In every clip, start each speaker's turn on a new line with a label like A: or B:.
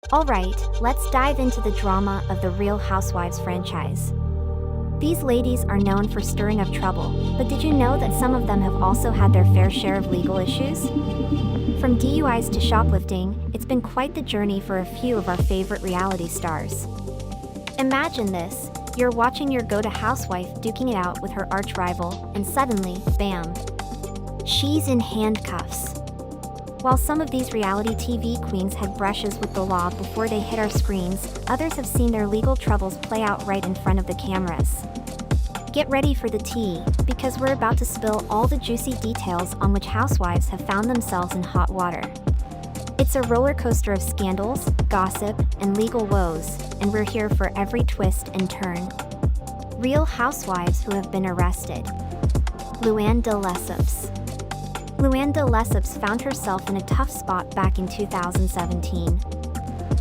A: Alright, let's dive into the drama of the Real Housewives franchise. These ladies are known for stirring up trouble, but did you know that some of them have also had their fair share of legal issues? From DUIs to shoplifting, it's been quite the journey for a few of our favorite reality stars. Imagine this, you're watching your go-to housewife duking it out with her arch-rival, and suddenly, bam, she's in handcuffs. While some of these reality TV queens had brushes with the law before they hit our screens, others have seen their legal troubles play out right in front of the cameras. Get ready for the tea, because we're about to spill all the juicy details on which housewives have found themselves in hot water. It's a roller coaster of scandals, gossip, and legal woes, and we're here for every twist and turn. Real housewives who have been arrested. Luann de Lesseps. Luann de Lesseps found herself in a tough spot back in 2017.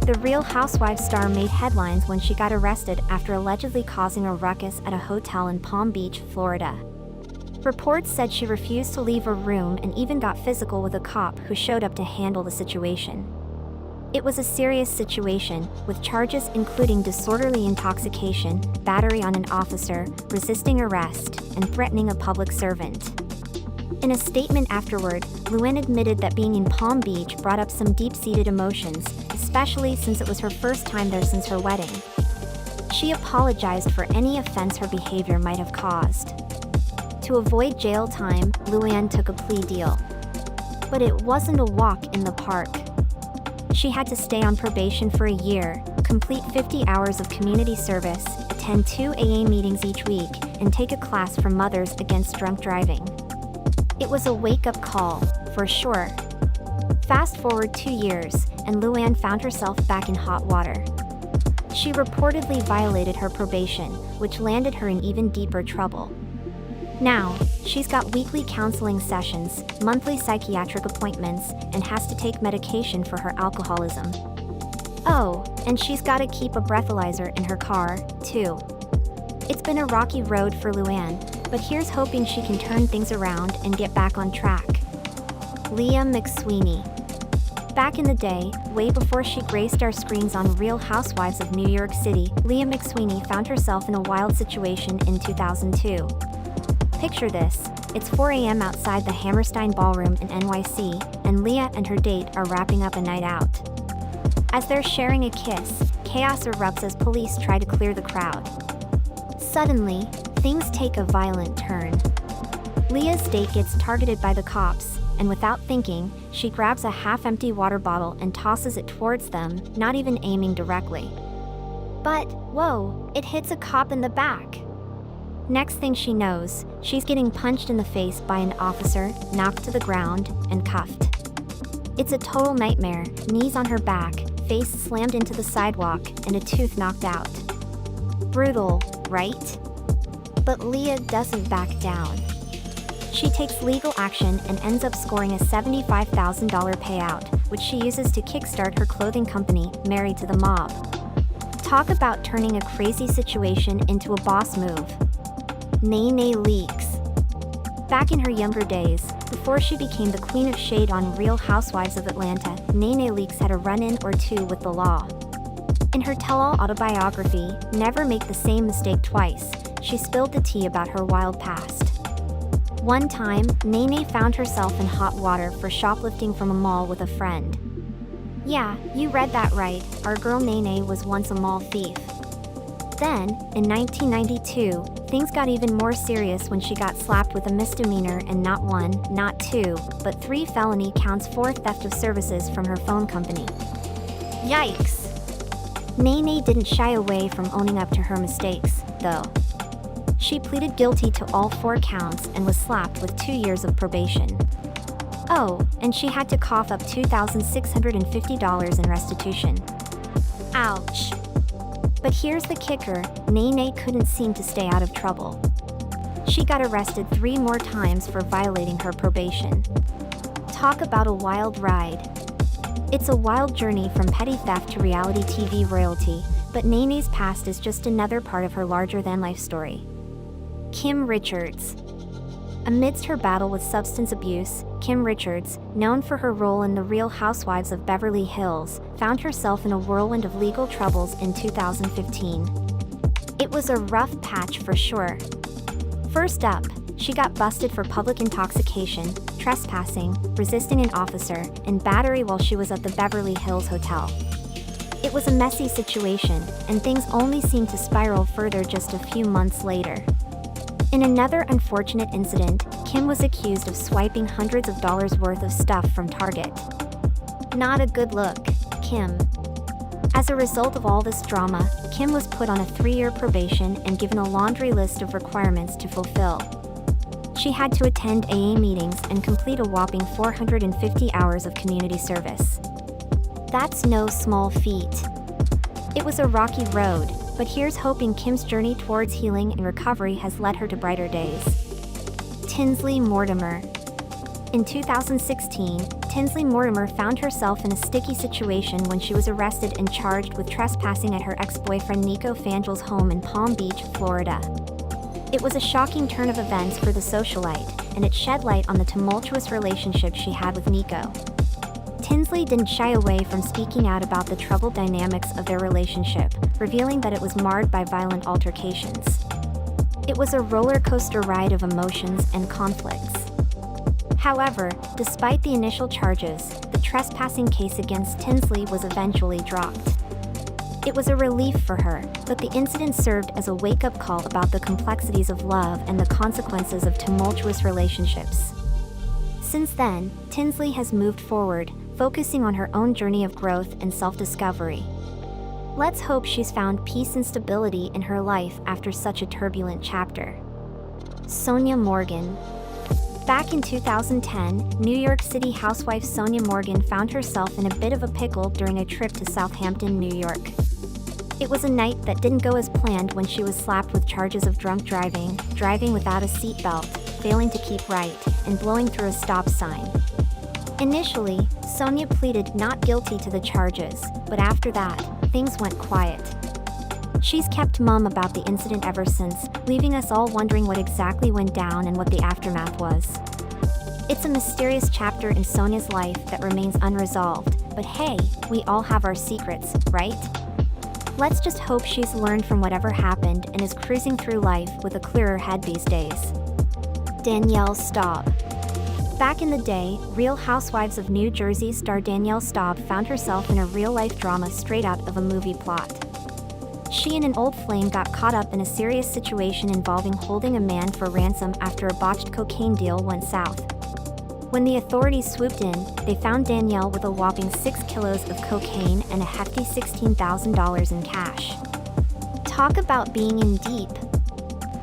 A: The Real Housewives star made headlines when she got arrested after allegedly causing a ruckus at a hotel in Palm Beach, Florida. Reports said she refused to leave her room and even got physical with a cop who showed up to handle the situation. It was a serious situation, with charges including disorderly intoxication, battery on an officer, resisting arrest, and threatening a public servant. In a statement afterward, Luann admitted that being in Palm Beach brought up some deep-seated emotions, especially since it was her first time there since her wedding. She apologized for any offense her behavior might have caused. To avoid jail time, Luann took a plea deal. But it wasn't a walk in the park. She had to stay on probation for a year, complete 50 hours of community service, attend 2 AA meetings each week, and take a class from Mothers Against Drunk Driving. It was a wake-up call, for sure. Fast forward 2 years, and Luann found herself back in hot water. She reportedly violated her probation, which landed her in even deeper trouble. Now, she's got weekly counseling sessions, monthly psychiatric appointments, and has to take medication for her alcoholism. Oh, and she's got to keep a breathalyzer in her car, too. It's been a rocky road for Luann, but here's hoping she can turn things around and get back on track. Leah McSweeney. Back in the day, way before she graced our screens on Real Housewives of New York City, Leah McSweeney found herself in a wild situation in 2002. Picture this, it's 4 a.m. outside the Hammerstein Ballroom in NYC, and Leah and her date are wrapping up a night out. As they're sharing a kiss, chaos erupts as police try to clear the crowd. Suddenly, things take a violent turn. Leah's date gets targeted by the cops, and without thinking, she grabs a half-empty water bottle and tosses it towards them, not even aiming directly. But, whoa, it hits a cop in the back. Next thing she knows, she's getting punched in the face by an officer, knocked to the ground, and cuffed. It's a total nightmare, knees on her back, face slammed into the sidewalk, and a tooth knocked out. Brutal, right? But Leah doesn't back down. She takes legal action and ends up scoring a $75,000 payout, which she uses to kickstart her clothing company, Married to the Mob. Talk about turning a crazy situation into a boss move. NeNe Leakes. Back in her younger days, before she became the queen of shade on Real Housewives of Atlanta, NeNe Leakes had a run-in or two with the law. In her tell-all autobiography, Never Make the Same Mistake Twice, she spilled the tea about her wild past. One time, NeNe found herself in hot water for shoplifting from a mall with a friend. Yeah, you read that right, our girl NeNe was once a mall thief. Then, in 1992, things got even more serious when she got slapped with a misdemeanor and not 1, not 2, but 3 felony counts for theft of services from her phone company. Yikes! NeNe didn't shy away from owning up to her mistakes, though. She pleaded guilty to all 4 counts and was slapped with 2 years of probation. Oh, and she had to cough up $2,650 in restitution. Ouch. But here's the kicker, NeNe couldn't seem to stay out of trouble. She got arrested 3 more times for violating her probation. Talk about a wild ride. It's a wild journey from petty theft to reality TV royalty, but NeNe's past is just another part of her larger-than-life story. Kim Richards. Amidst her battle with substance abuse, Kim Richards, known for her role in The Real Housewives of Beverly Hills, found herself in a whirlwind of legal troubles in 2015. It was a rough patch for sure. First up, she got busted for public intoxication, trespassing, resisting an officer, and battery while she was at the Beverly Hills Hotel. It was a messy situation, and things only seemed to spiral further just a few months later. In another unfortunate incident, Kim was accused of swiping hundreds of dollars worth of stuff from Target. Not a good look, Kim. As a result of all this drama, Kim was put on a 3-year probation and given a laundry list of requirements to fulfill. She had to attend AA meetings and complete a whopping 450 hours of community service. That's no small feat. It was a rocky road, but here's hoping Kim's journey towards healing and recovery has led her to brighter days. Tinsley Mortimer. In 2016, Tinsley Mortimer found herself in a sticky situation when she was arrested and charged with trespassing at her ex-boyfriend Nico Fangel's home in Palm Beach, Florida. It was a shocking turn of events for the socialite, and it shed light on the tumultuous relationship she had with Nico. Tinsley didn't shy away from speaking out about the troubled dynamics of their relationship, revealing that it was marred by violent altercations. It was a roller coaster ride of emotions and conflicts. However, despite the initial charges, the trespassing case against Tinsley was eventually dropped. It was a relief for her, but the incident served as a wake-up call about the complexities of love and the consequences of tumultuous relationships. Since then, Tinsley has moved forward, focusing on her own journey of growth and self-discovery. Let's hope she's found peace and stability in her life after such a turbulent chapter. Sonja Morgan. Back in 2010, New York City housewife Sonja Morgan found herself in a bit of a pickle during a trip to Southampton, New York. It was a night that didn't go as planned when she was slapped with charges of drunk driving, driving without a seatbelt, failing to keep right, and blowing through a stop sign. Initially, Sonja pleaded not guilty to the charges, but after that, things went quiet. She's kept mum about the incident ever since, leaving us all wondering what exactly went down and what the aftermath was. It's a mysterious chapter in Sonja's life that remains unresolved, but hey, we all have our secrets, right? Let's just hope she's learned from whatever happened and is cruising through life with a clearer head these days. Danielle Staub. Back in the day, Real Housewives of New Jersey star Danielle Staub found herself in a real-life drama straight out of a movie plot. She and an old flame got caught up in a serious situation involving holding a man for ransom after a botched cocaine deal went south. When the authorities swooped in, they found Danielle with a whopping 6 kilos of cocaine and a hefty $16,000 in cash. Talk about being in deep.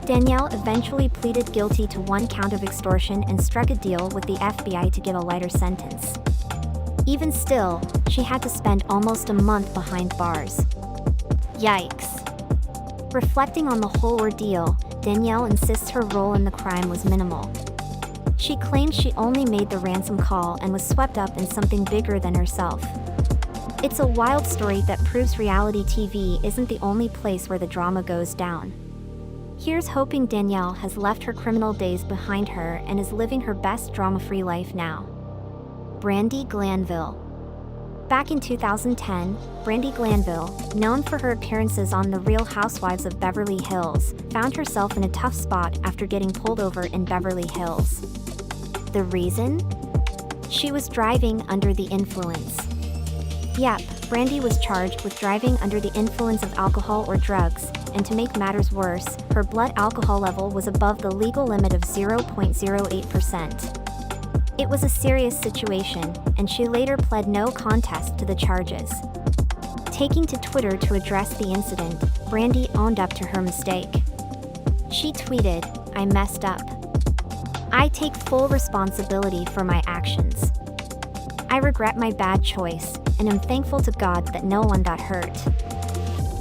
A: Danielle eventually pleaded guilty to 1 count of extortion and struck a deal with the FBI to get a lighter sentence. Even still, she had to spend almost a month behind bars. Yikes. Reflecting on the whole ordeal, Danielle insists her role in the crime was minimal. She claims she only made the ransom call and was swept up in something bigger than herself. It's a wild story that proves reality TV isn't the only place where the drama goes down. Here's hoping Danielle has left her criminal days behind her and is living her best drama-free life now. Brandi Glanville. Back in 2010, Brandi Glanville, known for her appearances on The Real Housewives of Beverly Hills, found herself in a tough spot after getting pulled over in Beverly Hills. The reason? She was driving under the influence. Yep, Brandi was charged with driving under the influence of alcohol or drugs, and to make matters worse, her blood alcohol level was above the legal limit of 0.08%. It was a serious situation, and she later pled no contest to the charges. Taking to Twitter to address the incident, Brandi owned up to her mistake. She tweeted, "I messed up. I take full responsibility for my actions. I regret my bad choice, and am thankful to God that no one got hurt.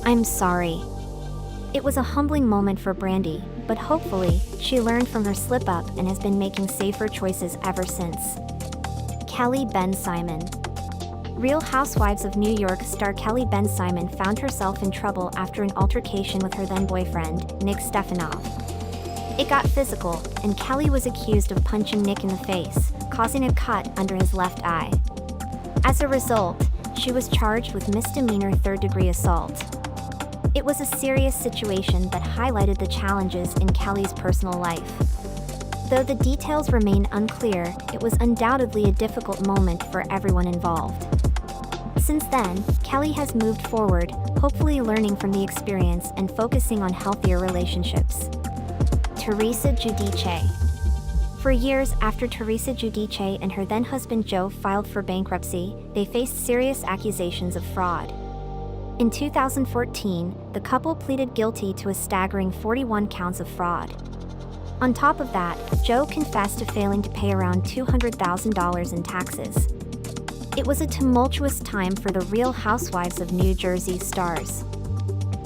A: I'm sorry." It was a humbling moment for Brandi, but hopefully, she learned from her slip-up and has been making safer choices ever since. Kelly Bensimon. Real Housewives of New York star Kelly Bensimon found herself in trouble after an altercation with her then-boyfriend, Nick Stefanoff. It got physical, and Kelly was accused of punching Nick in the face, causing a cut under his left eye. As a result, she was charged with misdemeanor third-degree assault. It was a serious situation that highlighted the challenges in Kelly's personal life. Though the details remain unclear, it was undoubtedly a difficult moment for everyone involved. Since then, Kelly has moved forward, hopefully learning from the experience and focusing on healthier relationships. Teresa Giudice. For years after Teresa Giudice and her then-husband Joe filed for bankruptcy, they faced serious accusations of fraud. In 2014, the couple pleaded guilty to a staggering 41 counts of fraud. On top of that, Joe confessed to failing to pay around $200,000 in taxes. It was a tumultuous time for the Real Housewives of New Jersey stars.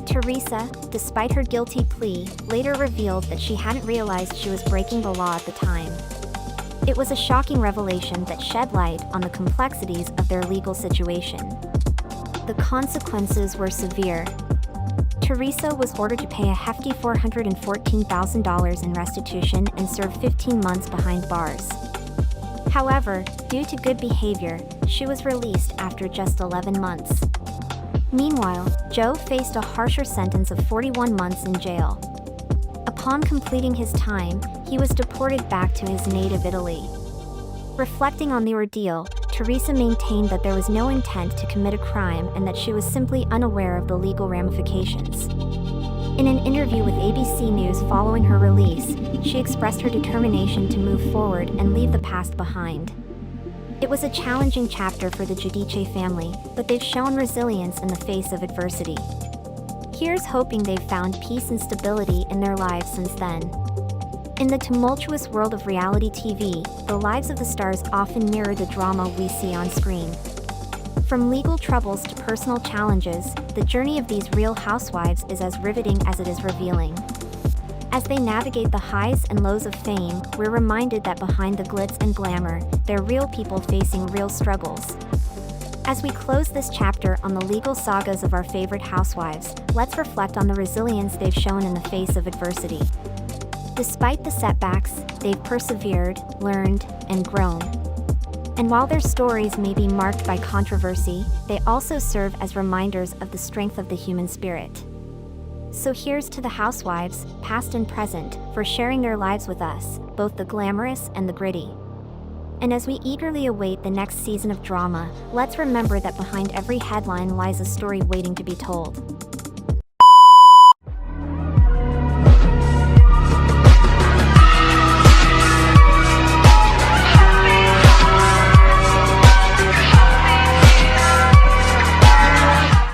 A: Teresa, despite her guilty plea, later revealed that she hadn't realized she was breaking the law at the time. It was a shocking revelation that shed light on the complexities of their legal situation. The consequences were severe. Teresa was ordered to pay a hefty $414,000 in restitution and serve 15 months behind bars. However, due to good behavior, she was released after just 11 months. Meanwhile, Joe faced a harsher sentence of 41 months in jail. Upon completing his time, he was deported back to his native Italy. Reflecting on the ordeal, Teresa maintained that there was no intent to commit a crime and that she was simply unaware of the legal ramifications. In an interview with ABC News following her release, she expressed her determination to move forward and leave the past behind. It was a challenging chapter for the Giudice family, but they've shown resilience in the face of adversity. Here's hoping they've found peace and stability in their lives since then. In the tumultuous world of reality TV, the lives of the stars often mirror the drama we see on screen. From legal troubles to personal challenges, the journey of these Real Housewives is as riveting as it is revealing. As they navigate the highs and lows of fame, we're reminded that behind the glitz and glamour, they're real people facing real struggles. As we close this chapter on the legal sagas of our favorite housewives, let's reflect on the resilience they've shown in the face of adversity. Despite the setbacks, they've persevered, learned, and grown. And while their stories may be marked by controversy, they also serve as reminders of the strength of the human spirit. So here's to the housewives, past and present, for sharing their lives with us, both the glamorous and the gritty. And as we eagerly await the next season of drama, let's remember that behind every headline lies a story waiting to be told.